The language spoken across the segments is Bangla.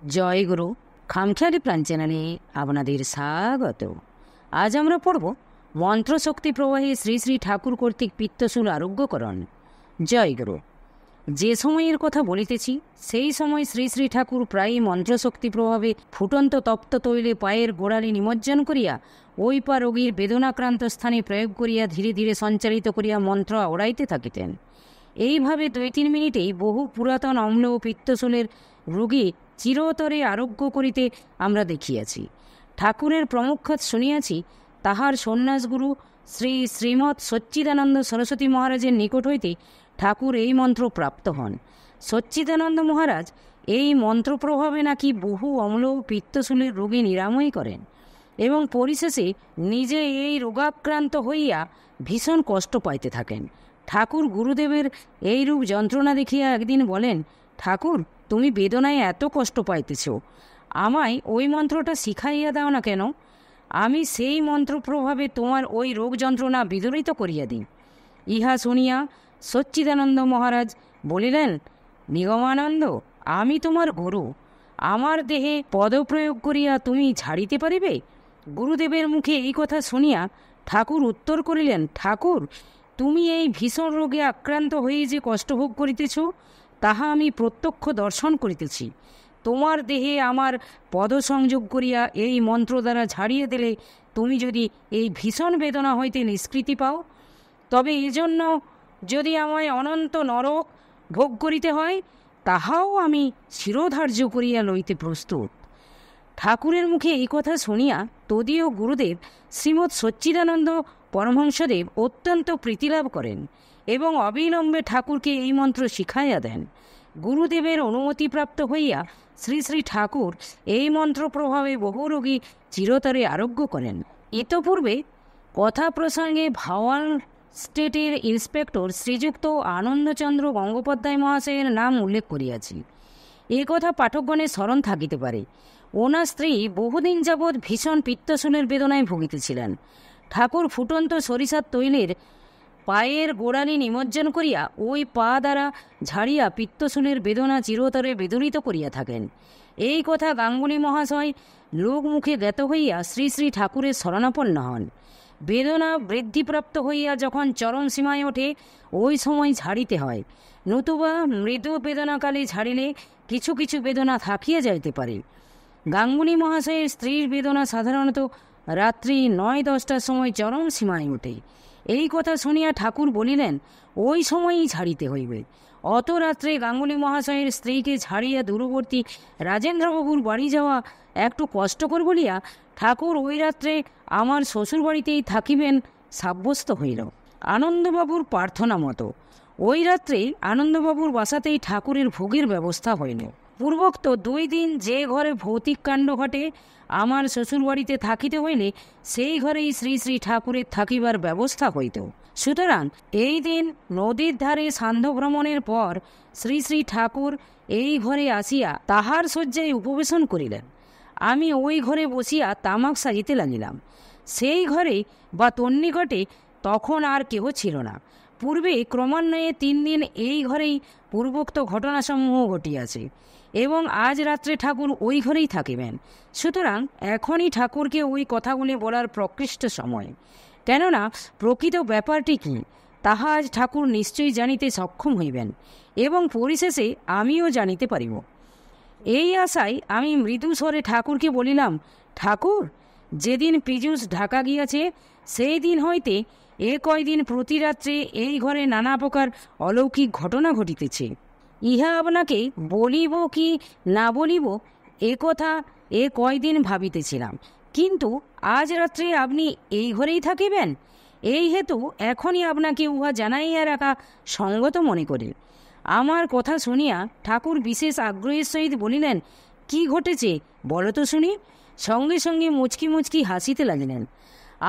জয় গুরু। খামখেয়ালি প্রাণ চ্যানেলে আপনাদের স্বাগত। আজ আমরা পড়ব মন্ত্রশক্তি প্রবাহে শ্রী শ্রী ঠাকুর কর্তৃক পিত্তশূল আরোগ্যকরণ। জয় গুরু। যে সময়ের কথা বলিতেছি সেই সময় শ্রী শ্রী ঠাকুর প্রায়ই মন্ত্রশক্তি প্রভাবে ফুটন্ত তপ্ত তৈলে পায়ের গোড়ালি নিমজ্জন করিয়া ওই পা রোগীর বেদনাক্রান্ত স্থানে প্রয়োগ করিয়া ধীরে ধীরে সঞ্চালিত করিয়া মন্ত্র ওড়াইতে থাকিতেন। এইভাবে 2-3 মিনিটেই বহু পুরাতন অম্ল ও পিত্তশূলের রোগী চিরতরে আরোগ্য করিতে আমরা দেখিয়াছি। ঠাকুরের প্রমুখাৎ শুনিয়াছি তাহার সন্ন্যাসগুরু শ্রী শ্রীমৎ সচ্চিদানন্দ সরস্বতী মহারাজের নিকট হইতে ঠাকুর এই মন্ত্র প্রাপ্ত হন। সচ্চিদানন্দ মহারাজ এই মন্ত্র প্রভাবে নাকি বহু অম্ল ও পিত্তশূলের রোগী নিরাময় করেন এবং পরিশেষে নিজে এই রোগাক্রান্ত হইয়া ভীষণ কষ্ট পাইতে থাকেন। ঠাকুর গুরুদেবের এইরূপ যন্ত্রণা দেখিয়া একদিন বলেন, ঠাকুর, তুমি বেদনায় এত কষ্ট পাইতেছ, আমায় ওই মন্ত্রটা শিখাইয়া দাও না কেন? আমি সেই মন্ত্র প্রভাবে তোমার ওই রোগ যন্ত্রণা বিদরিত করিয়া দিই। ইহা শুনিয়া সচ্চিদানন্দ মহারাজ বলিলেন, নিগমানন্দ, আমি তোমার গুরু, আমার দেহে পদপ্রয়োগ করিয়া তুমি ছাড়িতে পারিবে? গুরুদেবের মুখে এই কথা শুনিয়া ঠাকুর উত্তর করিলেন, ঠাকুর, তুমি এই ভীষণ রোগে আক্রান্ত হয়ে যে কষ্টভোগ করিতেছ তাহা আমি প্রত্যক্ষ দর্শন করিতেছি। তোমার দেহে আমার পদ সংযোগ করিয়া এই মন্ত্র দ্বারা ঝাড়িয়ে দিলে তুমি যদি এই ভীষণ বেদনা হইতে নিষ্কৃতি পাও, তবে এজন্য যদি আমায় অনন্ত নরক ভোগ করিতে হয় তাহাও আমি শিরোধার্য করিয়া লইতে প্রস্তুত। ঠাকুরের মুখে এই কথা শুনিয়া তদীয় গুরুদেব শ্রীমৎ সচ্চিদানন্দ পরমহংসদেব অত্যন্ত প্রীতিলাভ করেন এবং অবিলম্বে ঠাকুরকে এই মন্ত্র শিখাইয়া দেন। গুরুদেবের অনুমতিপ্রাপ্ত হইয়া শ্রী শ্রী ঠাকুর এই মন্ত্র প্রভাবে বহু রোগী চিরতরে আরোগ্য করেন। ইতপূর্বে কথা প্রসঙ্গে ভাওয়াল স্টেটের ইন্সপেক্টর শ্রীযুক্ত আনন্দচন্দ্র গঙ্গোপাধ্যায় মহাশয়ের নাম উল্লেখ করিয়াছি। এ কথা পাঠকগণের স্মরণ থাকিতে পারে। ওনার স্ত্রী বহুদিন যাবৎ ভীষণ পিত্তশূলের বেদনায় ভুগিতেছিলেন। ঠাকুর ফুটন্ত সরিষার তৈলের পায়ের গোড়ালি নিমজ্জন করিয়া ওই পা দ্বারা ঝাড়িয়া পিত্তশূলের বেদনা চিরতরে বিদরিত করিয়া থাকেন। এই কথা গাঙ্গুলি মহাশয় লোকমুখে জ্ঞাত হইয়া শ্রী শ্রী ঠাকুরের শরণাপন্ন হন। বেদনা বৃদ্ধিপ্রাপ্ত হইয়া যখন চরম সীমায় ওঠে ওই সময় ঝাড়িতে হয়, নতুবা মৃদু বেদনাকালে ঝাড়িলে কিছু কিছু বেদনা থাকিয়া যাইতে পারে। গাঙ্গুলি মহাশয়ের স্ত্রীর বেদনা সাধারণত রাত্রি 9-10টার সময় চরম সীমায় ওঠে। এই কথা শুনিয়া ঠাকুর বলিলেন, ওই সময়ই ছাড়িতে হইবে। অত রাত্রে গাঙ্গুলি মহাশয়ের স্ত্রীকে ছাড়িয়া দূরবর্তী রাজেন্দ্রবাবুর বাড়ি যাওয়া একটু কষ্টকর বলিয়া ঠাকুর ওই রাত্রে আমার শ্বশুর বাড়িতেই থাকিবেন সাব্যস্ত হইল। আনন্দবাবুর প্রার্থনা মতো ওই রাত্রে আনন্দবাবুর বাসাতেই ঠাকুরের ভোগের ব্যবস্থা হইল। পূর্বোক্ত 2 দিন যে ঘরে ভৌতিক কাণ্ড ঘটে আমার শ্বশুরবাড়িতে থাকিতে হইলে সেই ঘরেই শ্রী শ্রী ঠাকুরের থাকিবার ব্যবস্থা হইত। সুতরাং এই দিন নদীর ধারে সান্ধ্য ভ্রমণের পর শ্রী শ্রী ঠাকুর এই ঘরে আসিয়া তাহার শয্যায় উপবেশন করিলেন। আমি ওই ঘরে বসিয়া তামাক সাজিতে লাগিলাম। সেই ঘরে বা তন্নিকটে তখন আর কেহ ছিল না। পূর্বে ক্রমান্বয়ে 3 দিন এই ঘরেই পূর্বোক্ত ঘটনাসমূহ ঘটিয়াছে এবং আজ রাত্রে ঠাকুর ওই ঘরেই থাকিবেন। সুতরাং এখনই ঠাকুরকে ওই কথাগুলি বলার প্রকৃষ্ট সময়। কেননা প্রকৃত ব্যাপারটি কি তাহা আজ ঠাকুর নিশ্চয়ই জানিতে সক্ষম হইবেন এবং পরিশেষে আমিও জানিতে পারিব। এই আশায় আমি মৃদু স্বরে ঠাকুরকে বলিলাম, ঠাকুর, যেদিন পীযূষ ঢাকা গিয়াছে সেই দিন হইতে এ কয়দিন প্রতি রাত্রে এই ঘরে নানা প্রকার অলৌকিক ঘটনা ঘটিতেছে। ইহা আপনাকে বলিব কি না বলিব এ কথা এ কয়দিন ভাবিতেছিলাম, কিন্তু আজ রাত্রে আপনি এই ঘরেই থাকিবেন, এই হেতু এখনই আপনাকে উহা জানাইয়া রাখা সঙ্গত মনে করি। আমার কথা শুনিয়া ঠাকুর বিশেষ আগ্রহের সহিত বলিলেন, কি ঘটেছে বলো তো শুনি। সঙ্গে সঙ্গে মুচকি মুচকি হাসিতে লাগিলেন।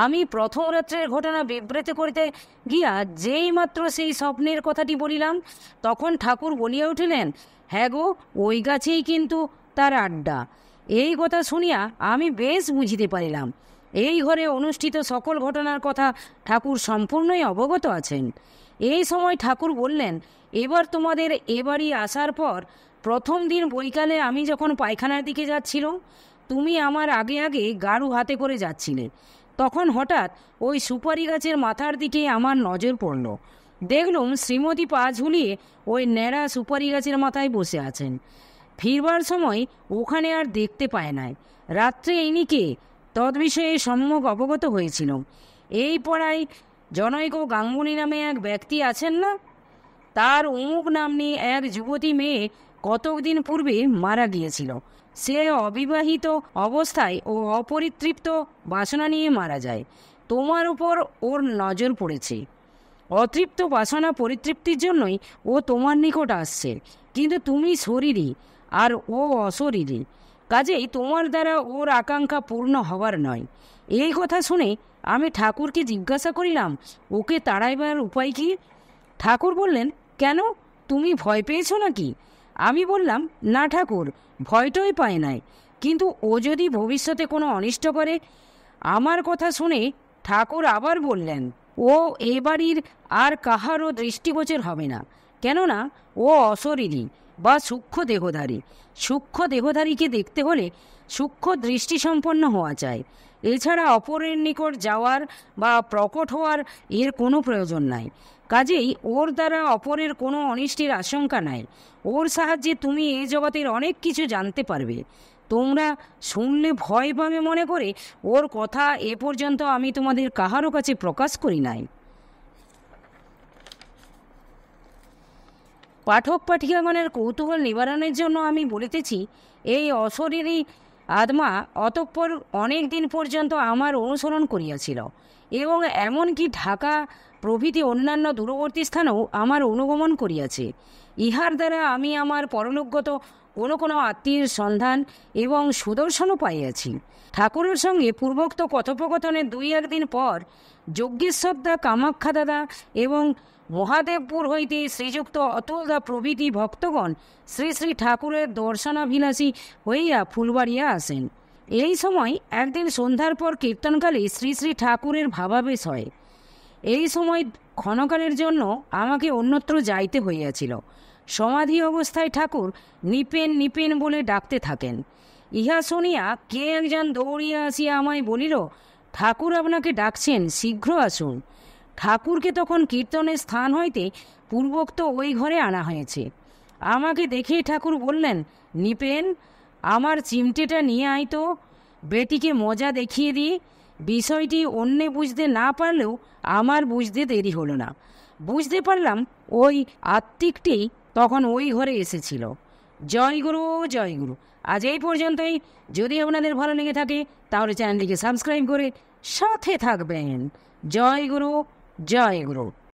আমি প্রথম রাত্রের ঘটনা বিবৃত করিতে গিয়া যেই মাত্র সেই স্বপ্নের কথাটি বলিলাম তখন ঠাকুর বলিয়া উঠিলেন, হ্যাঁ গো, ওই গাছেই কিন্তু তার আড্ডা। এই কথা শুনিয়া আমি বেশ বুঝিতে পারিলাম এই ঘরে অনুষ্ঠিত সকল ঘটনার কথা ঠাকুর সম্পূর্ণই অবগত আছেন। এই সময় ঠাকুর বললেন, এবার তোমাদের এবারই আসার পর প্রথম দিন বৈকালে আমি যখন পায়খানার দিকে যাচ্ছিলাম, তুমি আমার আগে আগে গাড়ু হাতে করে যাচ্ছিলে। তখন হঠাৎ ওই সুপারি গাছের মাথার দিকে আমার নজর পড়ল। দেখলুম শ্রীমতী পা ঝুলিয়ে ওই ন্যাড়া সুপারি গাছের মাথায় বসে আছেন। ফিরবার সময় ওখানে আর দেখতে পায় নাই। রাত্রে ইনিকে তদ্বিষয়ে সম্যক অবগত হয়েছিল। এই পড়ায় জনৈক গাঙ্গুলি নামে এক ব্যক্তি আছেন না, তার অমুক নাম্নী এক যুবতী মেয়ে কতক দিন পূর্বে মারা গিয়েছিল। সে অবিবাহিত অবস্থায় ও অপরিতৃপ্ত বাসনা নিয়ে মারা যায়। তোমার উপর ওর নজর পড়েছে। অতৃপ্ত বাসনা পরিতৃপ্তির জন্যই ও তোমার নিকট আসছে, কিন্তু তুমি শরীরী আর ও অশরীরী, কাজেই তোমার দ্বারা ওর আকাঙ্ক্ষা পূর্ণ হবার নয়। এই কথা শুনে আমি ঠাকুরকে জিজ্ঞাসা করিলাম, ওকে তাড়াইবার উপায় কি? ঠাকুর বললেন, কেন, তুমি ভয় পেয়েছো নাকি? আমি বললাম, না ঠাকুর, ভয়টই পায় নাই, কিন্তু ও যদি ভবিষ্যতে কোনো অনিষ্ট করে। আমার কথা শুনে ঠাকুর আবার বললেন, ও এ বাড়ির আর কাহারও দৃষ্টিগোচর হবে না, কেননা ও অশরীরী বা সূক্ষ্ম দেহধারী। সূক্ষ্ম দেহধারীকে দেখতে হলে সূক্ষ্ম দৃষ্টিসম্পন্ন হওয়া চাই। এছাড়া অপরের নিকট যাওয়ার বা প্রকট হওয়ার এর কোনো প্রয়োজন নাই। কাজেই ওর দ্বারা অপরের কোনো অনিষ্টের আশঙ্কা নাই। ওর সাহায্যে তুমি এই জগতের অনেক কিছু জানতে পারবে। তোমরা শুনলে ভয় পাবে মনে করে ওর কথা এ পর্যন্ত আমি তোমাদের কাহারও কাছে প্রকাশ করি নাই। পাঠক পাঠিকাগণের কৌতূহল নিবারণের জন্য আমি বলিতেছি, এই অশরীরী আত্মা অতঃপর অনেক দিন পর্যন্ত আমার অনুসরণ করিয়াছিল এবং এমনকি ঢাকা প্রভৃতি অন্যান্য দূরবর্তী স্থানেও আমার অনুগমন করিয়াছে। ইহার দ্বারা আমি আমার পরলোকগত কোনো কোনো আত্মীয়ের সন্ধান এবং সুদর্শনও পাইয়াছি। ঠাকুরের সঙ্গে পূর্বোক্ত কথোপকথনের 2-1 দিন পর যজ্ঞেশ্বরদা, কামাখ্যা দাদা এবং মহাদেবপুর হইতে শ্রীযুক্ত অতুলদা প্রভৃতি ভক্তগণ শ্রী শ্রী ঠাকুরের দর্শনাভিলাষী হইয়া ফুলবাড়িয়া আসেন। এই সময় একদিন সন্ধ্যার পর কীর্তনকালে শ্রী শ্রী ঠাকুরের ভাবাবেশ হয়। এই সময় ক্ষণকালের জন্য আমাকে অন্যত্র যাইতে হইয়াছিল। সমাধি অবস্থায় ঠাকুর নিপেন নিপেন বলে ডাকতে থাকেন। ইহা শুনিয়া কে একজন দৌড়িয়া আসিয়া আমায় বলিল, ঠাকুর আপনাকে ডাকছেন, শীঘ্র আসুন। ঠাকুরকে তখন কীর্তনের স্থান হইতে পূর্বোক্ত ওই ঘরে আনা হয়েছে। আমাকে দেখেই ঠাকুর বললেন, নিপেন, আমার চিমটেটা নিয়ে আয় তো, বেটিকে মজা দেখিয়ে দিই। বিষয়টি অন্যে বুঝতে না পারলেও আমার বুঝতে দেরি হলো না। বুঝতে পারলাম ওই আত্মিকটি তখন ওই ঘরে এসেছিল। জয় গুরু, জয় গুরু। আজ এই পর্যন্তই। যদি আপনাদের ভালো লেগে থাকে তাহলে চ্যানেলটিকে সাবস্ক্রাইব করে সাথে থাকবেন। জয় গুরু, জয় গুরু।